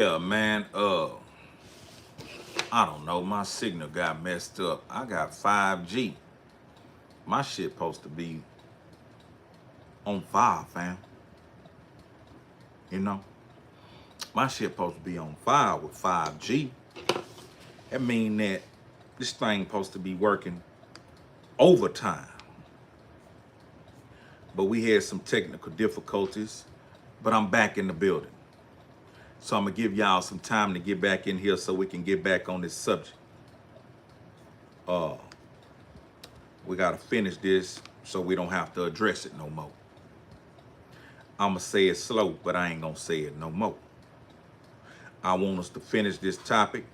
Yeah, man. I don't know. My signal got messed up. I got 5G. My shit supposed to be on fire, fam. You know, my shit supposed to be on fire with 5G. That mean that this thing supposed to be working overtime. But we had some technical difficulties. But I'm back in the building. So I'm gonna give y'all some time to get back in here so we can get back on this subject. Uh, we gotta finish this so we don't have to address it no more. I'ma say it slow, but I ain't gonna say it no more. I want us to finish this topic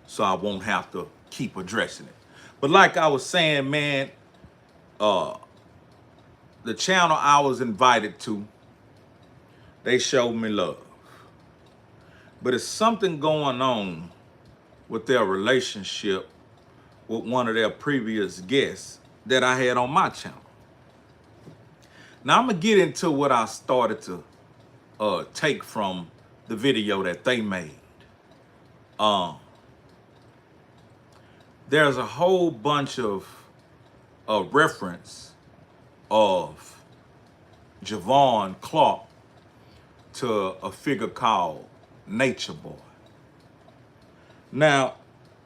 so I won't have to keep addressing it. But like I was saying, man, uh, the channel I was invited to, they showed me love. But it's something going on with their relationship with one of their previous guests that I had on my channel. Now I'm gonna get into what I started to take from the video that they made. There's a whole bunch of reference of Javon Clark to a figure called Nature Boy. Now,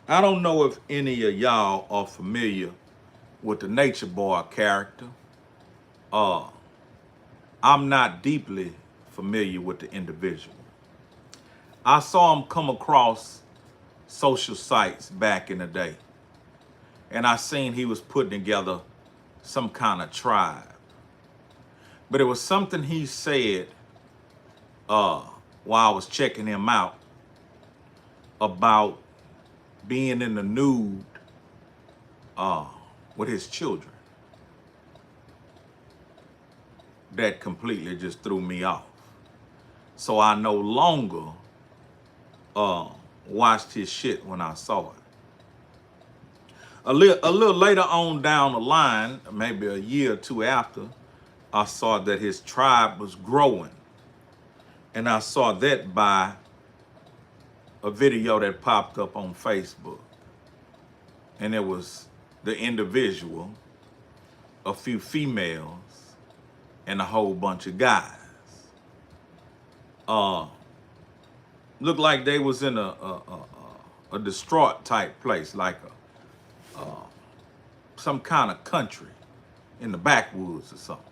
I don't know if any of y'all are familiar with the Nature Boy character. I'm not deeply familiar with the individual. I saw him come across social sites back in the day, and I seen he was putting together some kind of tribe. But it was something he said while I was checking him out about being in the nude with his children. That completely just threw me off. So I no longer watched his shit when I saw it. A little later on down the line, maybe a year or two after, I saw that his tribe was growing. And I saw that by a video that popped up on Facebook. And it was the individual, a few females, and a whole bunch of guys. Looked like they was in a distraught type place, like some kind of country in the backwoods or something.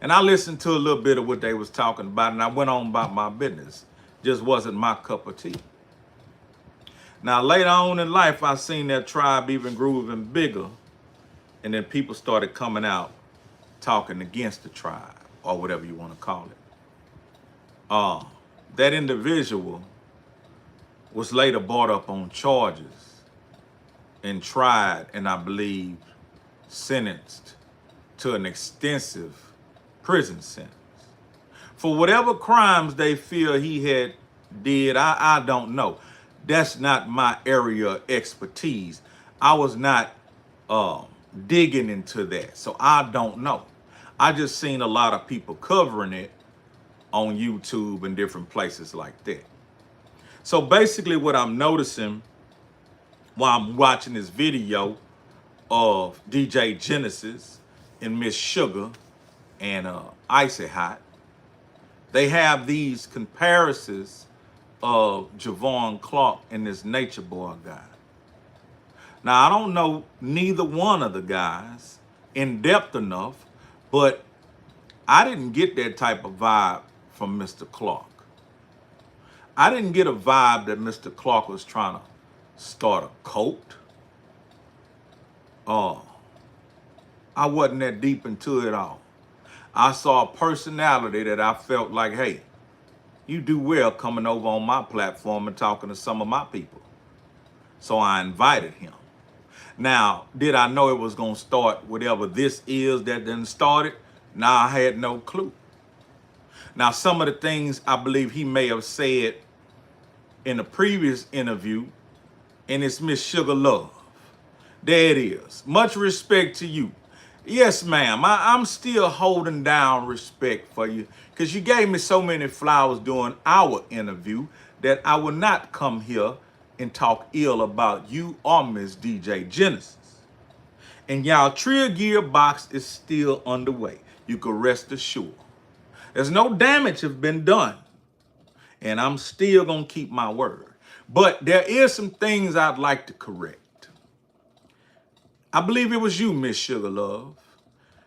And I listened to a little bit of what they was talking about, and I went on about my business. Just wasn't my cup of tea. Now, later on in life, I seen that tribe even grew even bigger, and then people started coming out talking against the tribe, or whatever you want to call it. That individual was later brought up on charges and tried, and I believe sentenced to an extensive prison sentence. For whatever crimes they feel he had did, I don't know. That's not my area of expertise. I was not digging into that, so I don't know. I just seen a lot of people covering it on YouTube and different places like that. So basically what I'm noticing while I'm watching this video of DJ Genesis and Miss Sugar and Icy Hot, they have these comparisons of Javon Clark and this Nature Boy guy. Now, I don't know neither one of the guys in depth enough, but I didn't get that type of vibe from Mr. Clark. I didn't get a vibe that Mr. Clark was trying to start a cult. I wasn't that deep into it all. I saw a personality that I felt like, hey, you do well coming over on my platform and talking to some of my people. So I invited him. Now, did I know it was going to start whatever this is that done started? Now, I had no clue. Now, some of the things I believe he may have said in the previous interview, and it's Miss Sugar Love. There it is. Much respect to you. Yes, ma'am. I'm still holding down respect for you because you gave me so many flowers during our interview that I will not come here and talk ill about you or Miss DJ Genesis. And y'all Trill Gearbox is still underway. You can rest assured. There's no damage have been done. And I'm still gonna keep my word. But there is some things I'd like to correct. I believe it was you, Miss Sugar Love.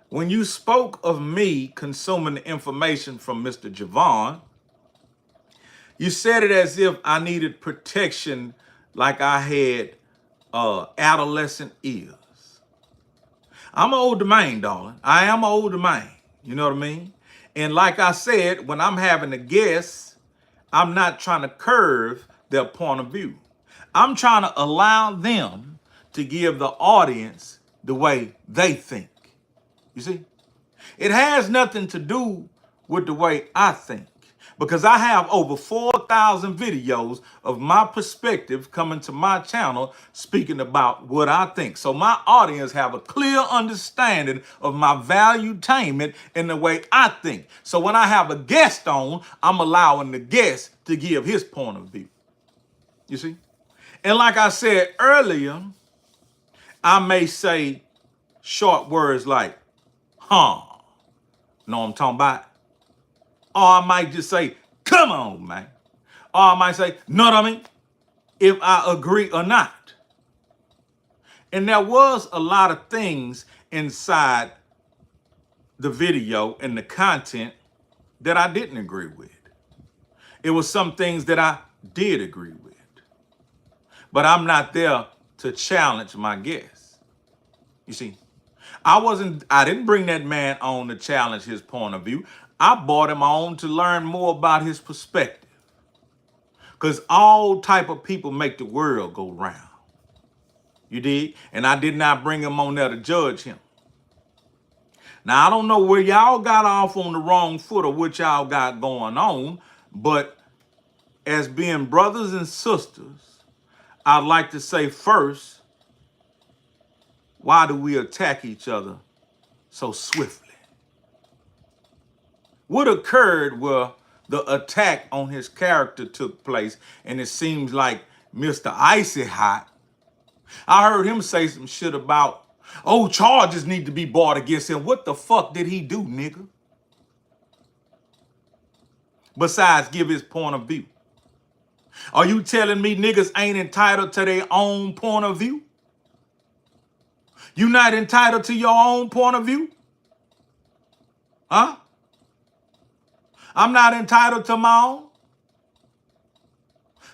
When you spoke of me consuming the information from Mr. Javon, you said it as if I needed protection like I had adolescent ears. I'm an older man, darling. I am an older man. You know what I mean? And like I said, when I'm having a guest, I'm not trying to curve their point of view. I'm trying to allow them to give the audience the way they think. You see? It has nothing to do with the way I think, because I have over 4,000 videos of my perspective coming to my channel speaking about what I think. So my audience have a clear understanding of my valuetainment and the way I think. So when I have a guest on, I'm allowing the guest to give his point of view. You see? And like I said earlier, I may say short words like, huh. Know what I'm talking about? Or I might just say, come on, man. Or I might say, know what I mean? If I agree or not. And there was a lot of things inside the video and the content that I didn't agree with. It was some things that I did agree with. But I'm not there to challenge my guests. You see, I didn't bring that man on to challenge his point of view. I brought him on to learn more about his perspective. Because all type of people make the world go round. You dig? And I did not bring him on there to judge him. Now, I don't know where y'all got off on the wrong foot or what y'all got going on, but as being brothers and sisters, I'd like to say first, why do we attack each other so swiftly? What occurred where the attack on his character took place, and it seems like Mr. Icy Hot, I heard him say some shit about, oh, charges need to be brought against him. What the fuck did he do, nigga? Besides give his point of view. Are you telling me niggas ain't entitled to their own point of view? You not entitled to your own point of view? Huh? I'm not entitled to my own?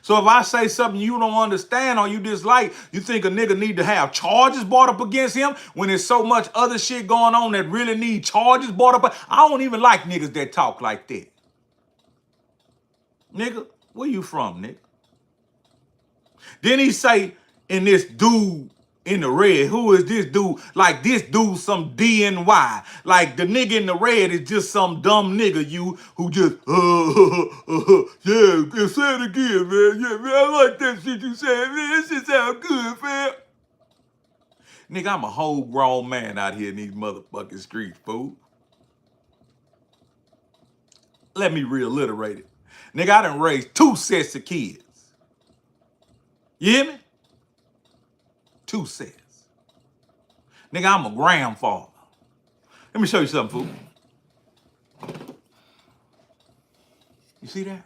So if I say something you don't understand or you dislike, you think a nigga need to have charges brought up against him when there's so much other shit going on that really need charges brought up? I don't even like niggas that talk like that. Nigga, where you from, nigga? Then he say, in this dude in the red, who is this dude? Like this dude some DNY. Like the nigga in the red is just some dumb nigga who just, yeah, say it again, man. Yeah, man, I like that shit you said, man. That shit sound good, man. Nigga, I'm a whole grown man out here in these motherfucking streets, fool. Let me reiterate it. Nigga, I done raised 2 sets of kids. You hear me? 2 sets. Nigga, I'm a grandfather. Let me show you something, fool. You see that?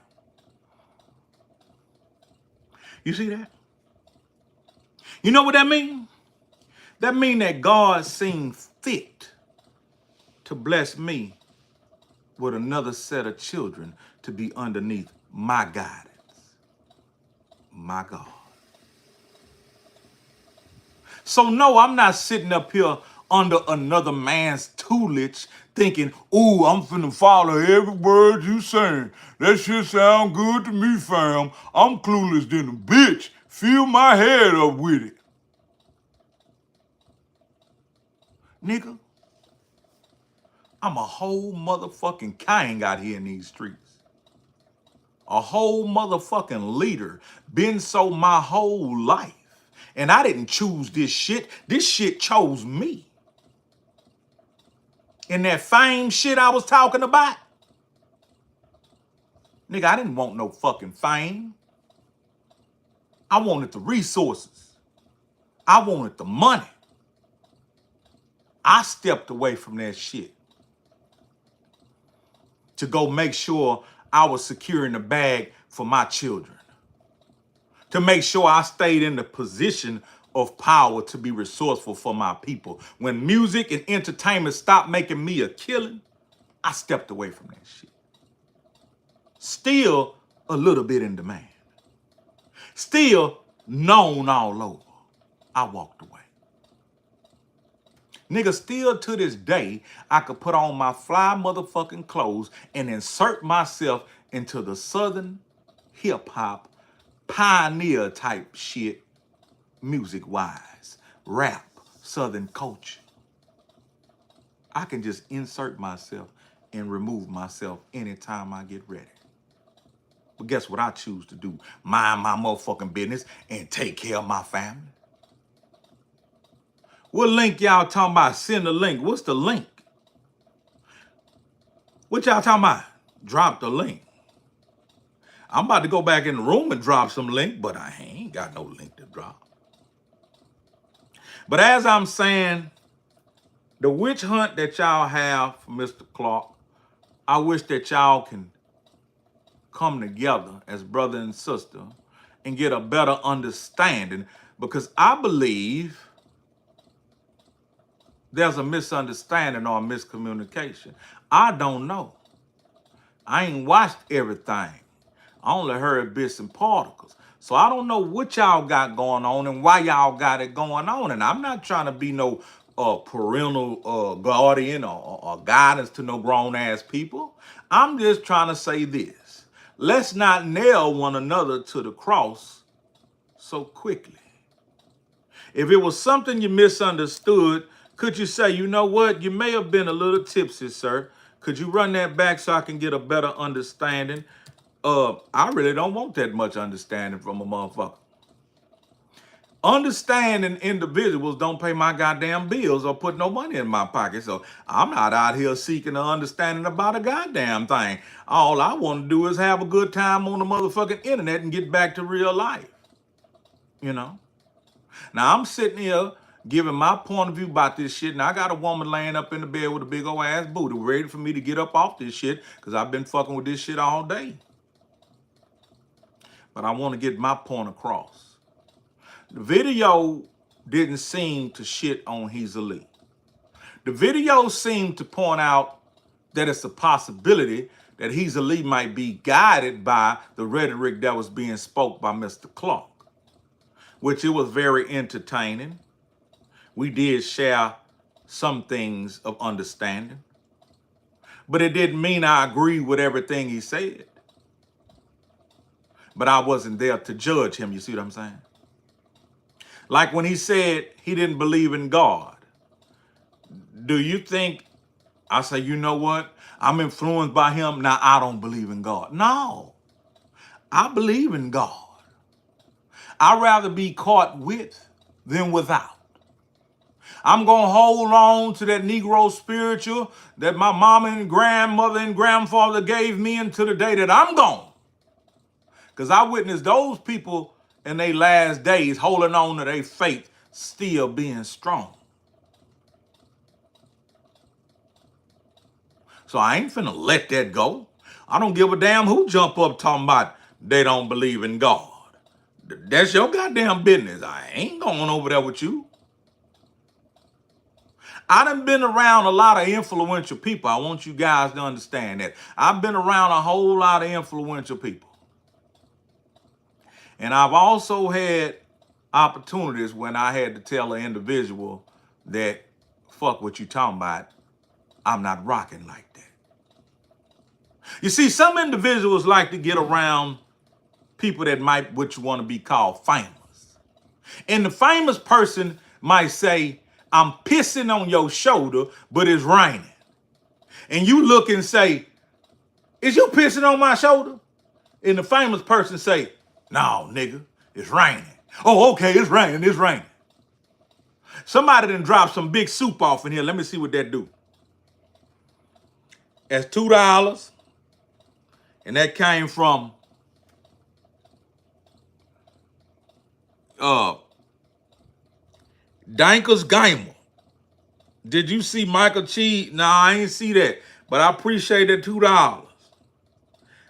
You see that? You know what that means? That means that God seemed fit to bless me with another set of children to be underneath my guidance. My God. So no, I'm not sitting up here under another man's tutelage thinking, ooh, I'm finna follow every word you saying. That shit sound good to me, fam. I'm clueless than a bitch. Fill my head up with it. Nigga, I'm a whole motherfucking king out here in these streets. A whole motherfucking leader. Been so my whole life. And I didn't choose this shit. This shit chose me. And that fame shit I was talking about, nigga, I didn't want no fucking fame. I wanted the resources. I wanted the money. I stepped away from that shit to go make sure I was securing the bag for my children, to make sure I stayed in the position of power to be resourceful for my people. When music and entertainment stopped making me a killing, I stepped away from that shit. Still a little bit in demand. Still known all over. I walked away. Nigga, still to this day, I could put on my fly motherfucking clothes and insert myself into the Southern hip hop pioneer type shit, music wise, rap, Southern culture. I can just insert myself and remove myself anytime I get ready. But guess what I choose to do? Mind my motherfucking business and take care of my family. What link y'all talking about? Send a link. What's the link? What y'all talking about? Drop the link. I'm about to go back in the room and drop some link, but I ain't got no link to drop. But as I'm saying, the witch hunt that y'all have for Mr. Clark, I wish that y'all can come together as brother and sister and get a better understanding, because I believe there's a misunderstanding or a miscommunication. I don't know. I ain't watched everything. I only heard bits and particles. So I don't know what y'all got going on and why y'all got it going on. And I'm not trying to be no parental guardian or guidance to no grown ass people. I'm just trying to say this. Let's not nail one another to the cross so quickly. If it was something you misunderstood, could you say, you know what? You may have been a little tipsy, sir. Could you run that back so I can get a better understanding? I really don't want that much understanding from a motherfucker. Understanding individuals don't pay my goddamn bills or put no money in my pocket. So I'm not out here seeking an understanding about a goddamn thing. All I want to do is have a good time on the motherfucking internet and get back to real life. You know? Now I'm sitting here giving my point of view about this shit, and I got a woman laying up in the bed with a big old ass booty ready for me to get up off this shit because I've been fucking with this shit all day. But I want to get my point across. The video didn't seem to shit on Hezeleo. The video seemed to point out that it's a possibility that Hezeleo might be guided by the rhetoric that was being spoke by Mr. Clark, which it was very entertaining. We did share some things of understanding, but it didn't mean I agree with everything he said. But I wasn't there to judge him, you see what I'm saying? Like when he said he didn't believe in God. Do you think I say, you know what? I'm influenced by him. Now I don't believe in God. No, I believe in God. I'd rather be caught with than without. I'm going to hold on to that Negro spiritual that my mama and grandmother and grandfather gave me until the day that I'm gone. Because I witnessed those people in their last days holding on to their faith, still being strong. So I ain't finna let that go. I don't give a damn who jump up talking about they don't believe in God. That's your goddamn business. I ain't going over there with you. I done been around a lot of influential people. I want you guys to understand that. I've been around a whole lot of influential people. And I've also had opportunities when I had to tell an individual that, fuck what you talking about, I'm not rocking like that. You see, some individuals like to get around people that might, what you want to be called, famous. And the famous person might say, I'm pissing on your shoulder, but it's raining. And you look and say, is you pissing on my shoulder? And the famous person say, no, nigga, it's raining. Oh, okay, it's raining, it's raining. Somebody done dropped some big soup off in here. Let me see what that do. That's $2. And that came from Dankers Gamer. Did you see Michael Cheese? Nah, I ain't see that. But I appreciate that $2.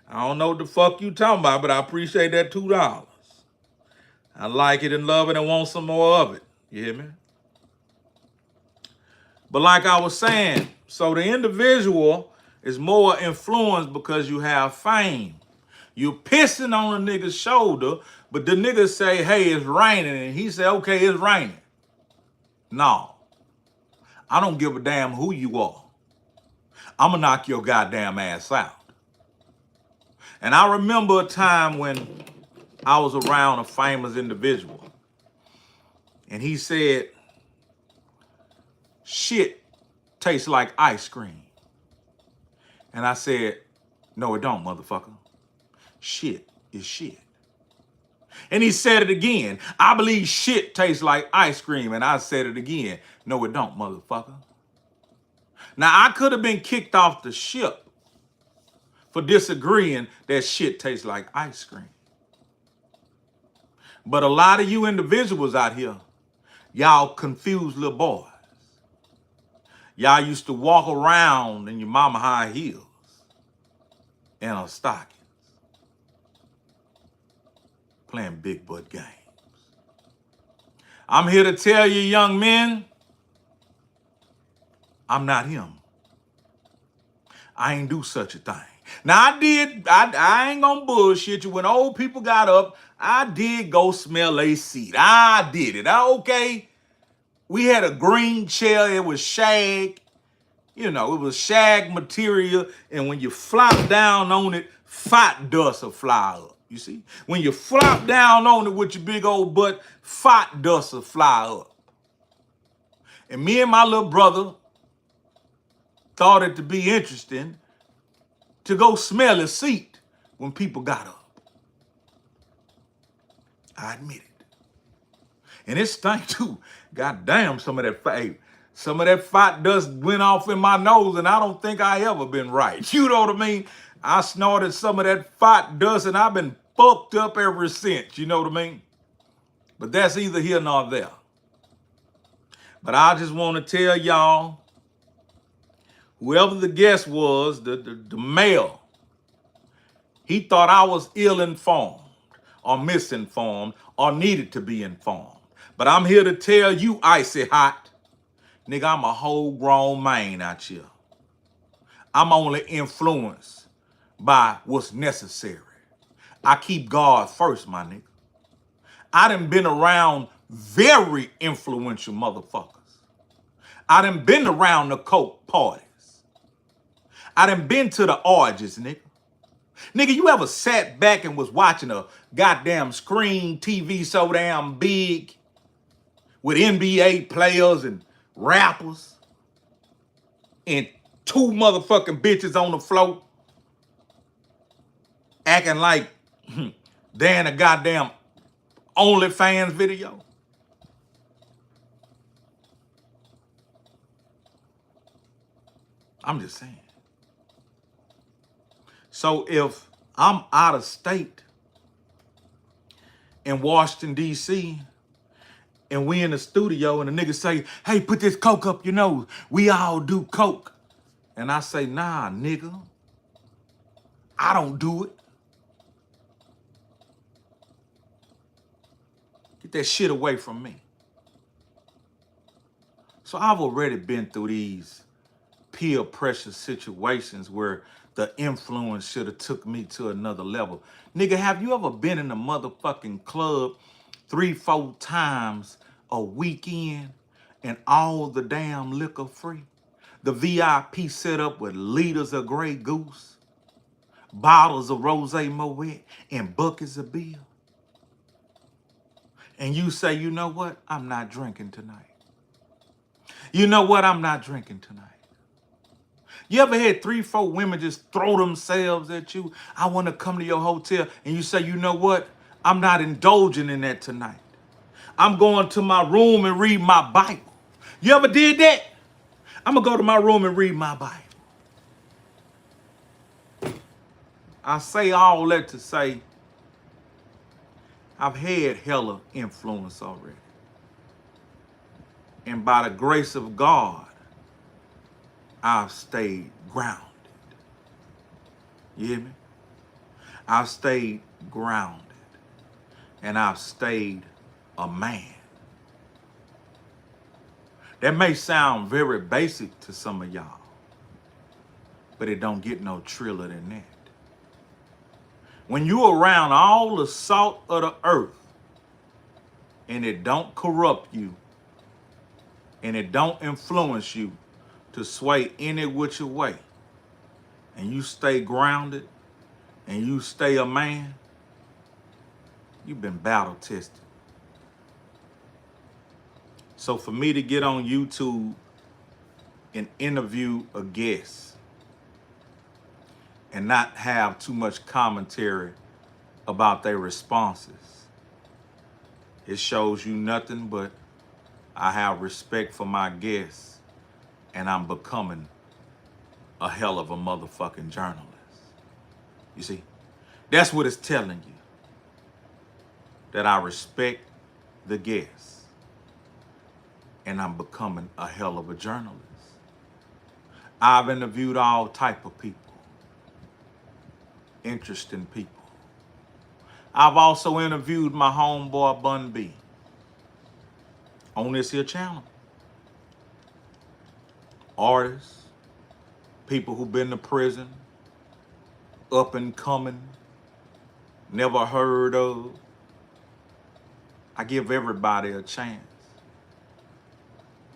I don't know what the fuck you talking about, but I appreciate that $2. I like it and love it and want some more of it. You hear me? But like I was saying, so the individual is more influenced because you have fame. You're pissing on a nigga's shoulder, but the nigga say, hey, it's raining. And he say, okay, it's raining. No, I don't give a damn who you are. I'm gonna knock your goddamn ass out. And I remember a time when I was around a famous individual. And he said, shit tastes like ice cream. And I said, no, it don't, motherfucker. Shit is shit. And he said it again. I believe shit tastes like ice cream. And I said it again. No, it don't, motherfucker. Now, I could have been kicked off the ship for disagreeing that shit tastes like ice cream. But a lot of you individuals out here, y'all confused little boys. Y'all used to walk around in your mama high heels and a stockings, playing big butt games. I'm here to tell you, young men, I'm not him. I ain't do such a thing. Now, I ain't gonna bullshit you. When old people got up, I did go smell a seat. I did it. Okay. We had a green chair. It was shag. You know, it was shag material. And when you flop down on it, fat dust will fly up. You see? When you flop down on it with your big old butt, fat dust will fly up. And me and my little brother thought it to be interesting to go smell a seat when people got up. I admit it. And it stank too. God damn, some of that fat dust went off in my nose, and I don't think I ever been right. You know what I mean? I snorted some of that fat dust, and I've been fucked up ever since. You know what I mean? But that's either here nor there. But I just want to tell y'all, whoever the guest was, the male, he thought I was ill-informed or misinformed or needed to be informed. But I'm here to tell you, icy hot, nigga, I'm a whole grown man out here. I'm only influenced by what's necessary. I keep God first, my nigga. I done been around very influential motherfuckers. I done been around the coke parties. I done been to the orgies, nigga. Nigga, you ever sat back and was watching a goddamn screen TV so damn big with NBA players and rappers and two motherfucking bitches on the floor acting like they're in a goddamn OnlyFans video? I'm just saying. So if I'm out of state in Washington, D.C., and we in the studio and the nigga say, hey, put this coke up your nose. We all do coke. And I say, nah, nigga, I don't do it. Get that shit away from me. So I've already been through these peer pressure situations where the influence should have took me to another level. Nigga, have you ever been in a motherfucking club 3-4 times a weekend and all the damn liquor free? The VIP set up with liters of Grey Goose, bottles of Rosé Moet, and buckets of beer. And you say, you know what? I'm not drinking tonight. You know what? I'm not drinking tonight. You ever had 3-4 women just throw themselves at you? I want to come to your hotel. And you say, you know what? I'm not indulging in that tonight. I'm going to my room and read my Bible. You ever did that? I'm going to go to my room and read my Bible. I say all that to say, I've had hella influence already. And by the grace of God, I've stayed grounded. You hear me? I've stayed grounded. And I've stayed a man. That may sound very basic to some of y'all, but it don't get no triller than that. When you around all the salt of the earth and it don't corrupt you and it don't influence you to sway any which way, and you stay grounded and you stay a man, you've been battle tested. So for me to get on YouTube and interview a guest and not have too much commentary about their responses, it shows you nothing but I have respect for my guests and I'm becoming a hell of a motherfucking journalist. You see, that's what it's telling you. That I respect the guests and I'm becoming a hell of a journalist. I've interviewed all type of people, interesting people. I've also interviewed my homeboy Bun B on this here channel. Artists, people who've been to prison, up and coming, never heard of. I give everybody a chance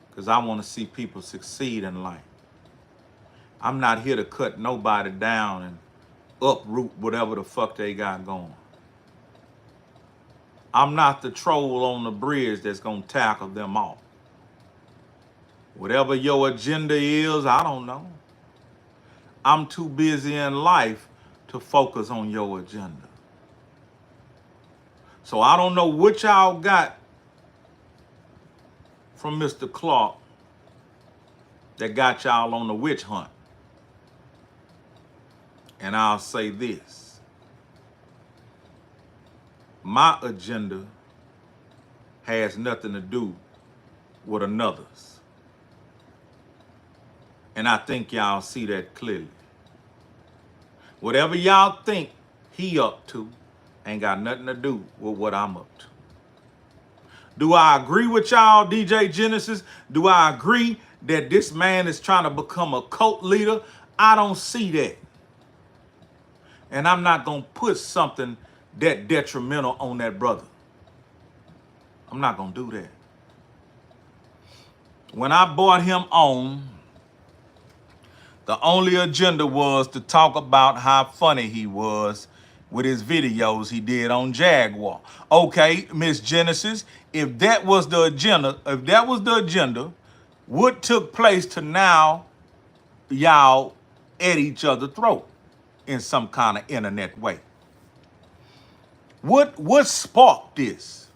because I want to see people succeed in life. I'm not here to cut nobody down and uproot whatever the fuck they got going. I'm not the troll on the bridge that's going to tackle them off. Whatever your agenda is, I don't know. I'm too busy in life to focus on your agenda. So I don't know what y'all got from Mr. Clark that got y'all on the witch hunt. And I'll say this. My agenda has nothing to do with another's. And I think y'all see that clearly. Whatever y'all think he up to ain't got nothing to do with what I'm up to. Do I agree with y'all, DJ Genesis? Do I agree that this man is trying to become a cult leader? I don't see that. And I'm not going to put something that detrimental on that brother. I'm not going to do that. When I brought him on, the only agenda was to talk about how funny he was with his videos he did on Jaguar. Okay, Miss Genesis, if that was the agenda, what took place to now y'all at each other's throat in some kind of internet way? What sparked this?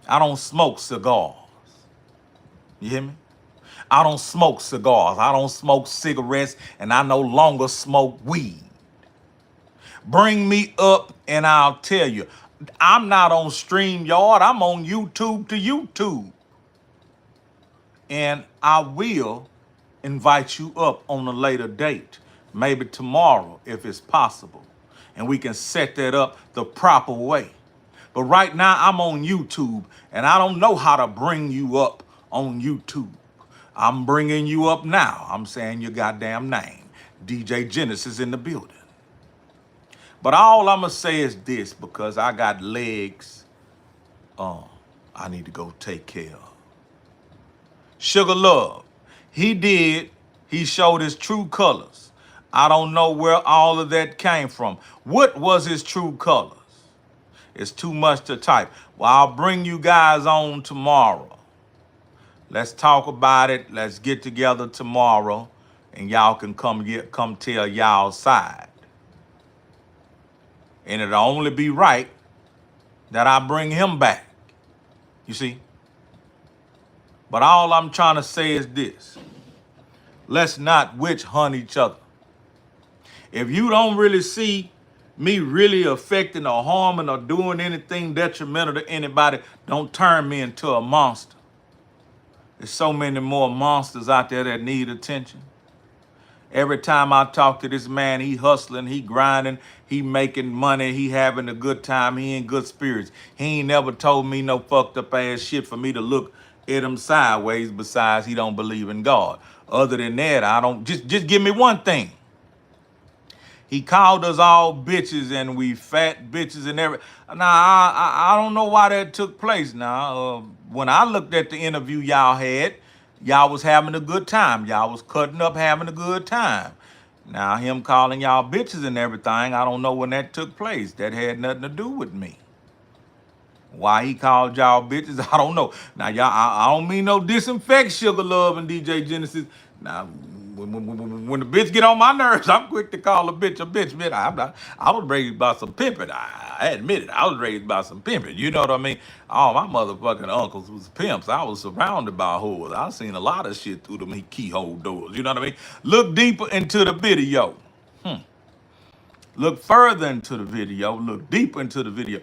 I don't smoke cigars. You hear me? I don't smoke cigars. I don't smoke cigarettes, and I no longer smoke weed. Bring me up and I'll tell you. I'm not on StreamYard. I'm on YouTube to YouTube. And I will invite you up on a later date, maybe tomorrow if it's possible. And we can set that up the proper way. But right now I'm on YouTube and I don't know how to bring you up on YouTube. I'm bringing you up now. I'm saying your goddamn name. DJ Genesis in the building. But all I'm going to say is this, because I got legs I need to go take care of. Sugar Love, he showed his true colors. I don't know where all of that came from. What was his true colors? It's too much to type. Well, I'll bring you guys on tomorrow. Let's talk about it. Let's get together tomorrow and y'all can come tell y'all side. And it'll only be right that I bring him back. You see? But all I'm trying to say is this. Let's not witch hunt each other. If you don't really see me really affecting or harming or doing anything detrimental to anybody don't turn me into a monster. There's so many more monsters out there that need attention. Every time I talk to this man, he hustling, he grinding, he making money, he having a good time, he in good spirits. He ain't never told me no fucked up ass shit for me to look at him sideways, besides he don't believe in God. Other than that, I don't, just give me one thing. He called us all bitches and we fat bitches and everything. Now, I don't know why that took place now. When I looked at the interview y'all had, y'all was having a good time. Y'all was cutting up, having a good time. Now, him calling y'all bitches and everything, I don't know when that took place. That had nothing to do with me. Why he called y'all bitches, I don't know. Now, y'all, I don't mean no disinfect Sugar Love and DJ Genesis. Now, when the bitch get on my nerves, I'm quick to call a bitch a bitch. Man, I was raised by some pimping. I admit it. I was raised by some pimping. You know what I mean? All my motherfucking uncles was pimps. I was surrounded by whores. I seen a lot of shit through them keyhole doors. You know what I mean? Look deeper into the video. Look further into the video. Look deeper into the video.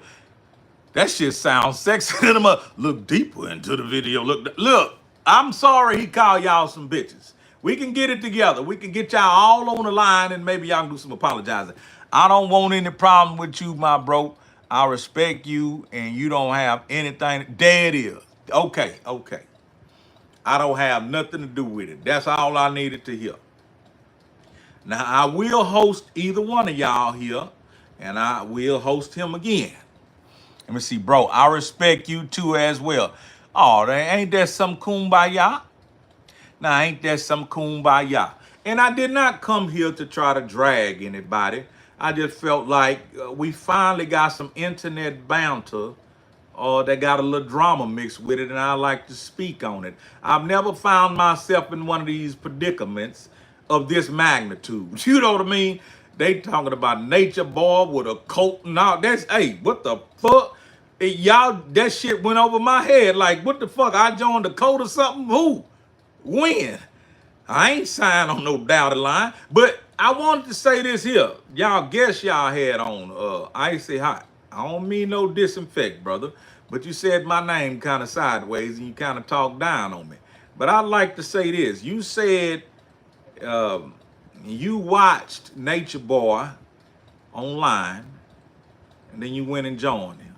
That shit sounds sexy to them. Look deeper into the video. Look. I'm sorry he called y'all some bitches. We can get it together. We can get y'all all on the line and maybe y'all can do some apologizing. I don't want any problem with you, my bro. I respect you and you don't have anything. There it is. Okay. I don't have nothing to do with it. That's all I needed to hear. Now, I will host either one of y'all here and I will host him again. Let me see, bro. I respect you too as well. Oh, ain't that some kumbaya? Now, ain't that some kumbaya? And I did not come here to try to drag anybody. I just felt like we finally got some internet banter that got a little drama mixed with it, and I like to speak on it. I've never found myself in one of these predicaments of this magnitude. You know what I mean? They talking about nature boy with a coat and all. That's, hey, what the fuck? Y'all, that shit went over my head. Like, what the fuck? I joined the code or something? Who? When? I ain't signed on no dotted line. But I wanted to say this here. Y'all guess y'all had on Icy Hot. I don't mean no disinfect, brother. But you said my name kind of sideways and you kind of talked down on me. But I'd like to say this. You said you watched Nature Boy online and then you went and joined him.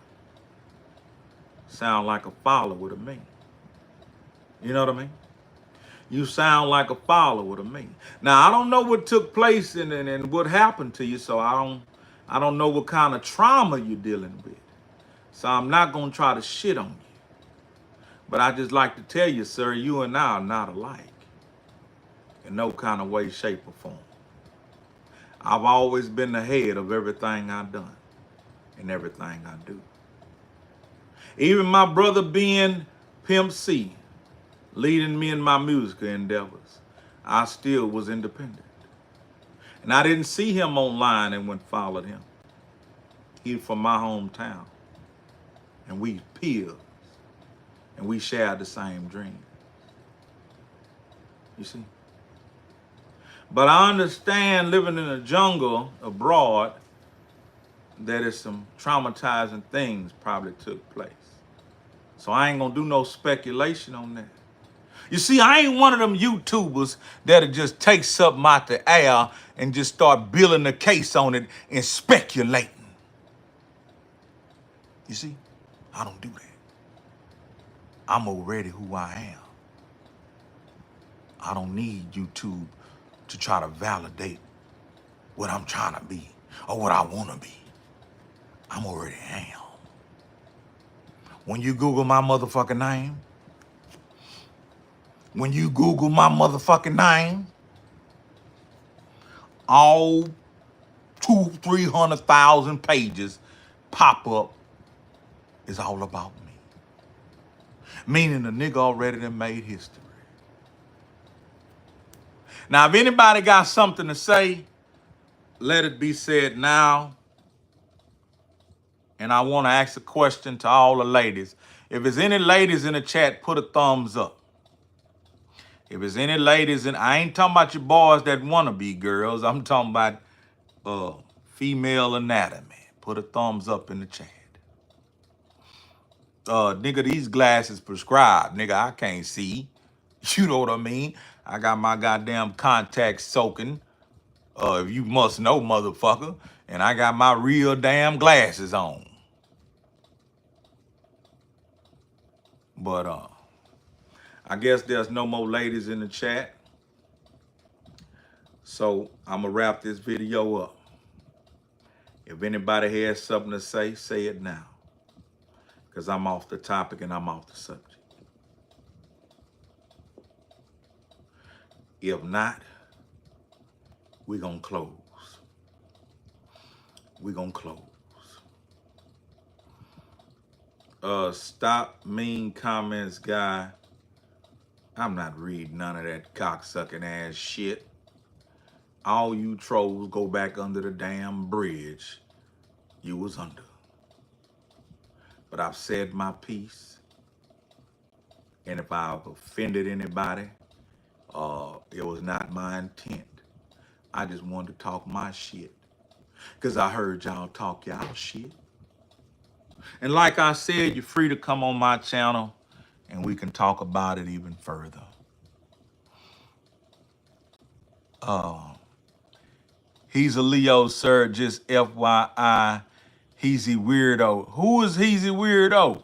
Sound like a follower to me. You know what I mean? You sound like a follower to me. Now, I don't know what took place and what happened to you, so I don't know what kind of trauma you're dealing with. So I'm not going to try to shit on you. But I just like to tell you, sir, you and I are not alike. In no kind of way, shape, or form. I've always been the head of everything I've done and everything I do. Even my brother being Pimp C, leading me in my musical endeavors, I still was independent. And I didn't see him online and went followed him. He's from my hometown. And we peers. And we shared the same dream. You see? But I understand living in a jungle abroad, that is some traumatizing things probably took place. So I ain't gonna do no speculation on that. You see, I ain't one of them YouTubers that'll just take something out the air and just start building a case on it and speculating. You see, I don't do that. I'm already who I am. I don't need YouTube to try to validate what I'm trying to be or what I want to be. I'm already am. When you Google my motherfucking name, all 200,000-300,000 pages pop up. Is all about me. Meaning the nigga already done made history. Now, if anybody got something to say, let it be said now. And I want to ask a question to all the ladies. If there's any ladies in the chat, put a thumbs up. If there's any ladies, and I ain't talking about your boys that want to be girls. I'm talking about female anatomy. Put a thumbs up in the chat. Nigga, these glasses prescribed. Nigga, I can't see. You know what I mean? I got my goddamn contacts soaking. If you must know, motherfucker. And I got my real damn glasses on. But I guess there's no more ladies in the chat. So I'm gonna wrap this video up. If anybody has something to say it now. Because I'm off the topic and I'm off the subject. If not, we're gonna close. We're gonna close. Stop mean comments, guy. I'm not reading none of that cocksucking ass shit. All you trolls go back under the damn bridge you was under. But I've said my piece. And if I've offended anybody, it was not my intent. I just wanted to talk my shit. Because I heard y'all talk y'all shit. And like I said, you're free to come on my channel and we can talk about it even further. Hezeleo, sir, just FYI, Heezy Weirdo. Who is Heezy Weirdo?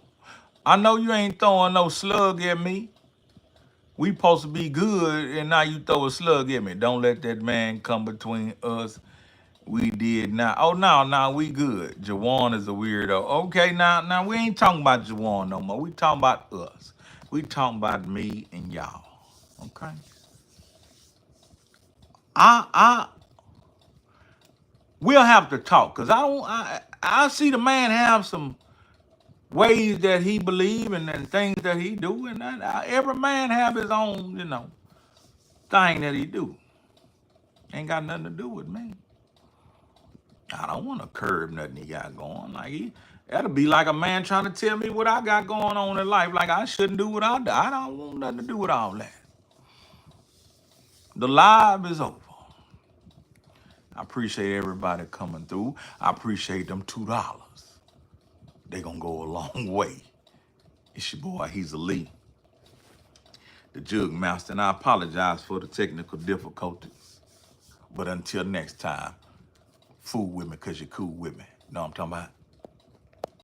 I know you ain't throwing no slug at me. We supposed to be good and now you throw a slug at me. Don't let that man come between us. We did not. Oh, no, we good. Jawan is a weirdo. Okay, now we ain't talking about Jawan no more. We talking about us. We talking about me and y'all. Okay. We'll have to talk because I see the man have some ways that he believe and things that he do, and every man have his own, thing that he do. Ain't got nothing to do with me. I don't want to curb nothing he got going. That'll be like a man trying to tell me what I got going on in life. Like I shouldn't do what I do. I don't want nothing to do with all that. The live is over. I appreciate everybody coming through. I appreciate them $2. They gonna go a long way. It's your boy, Hezeleo, the Jug Master, and I apologize for the technical difficulties. But until next time, fool with me because you're cool with me. Know what I'm talking about?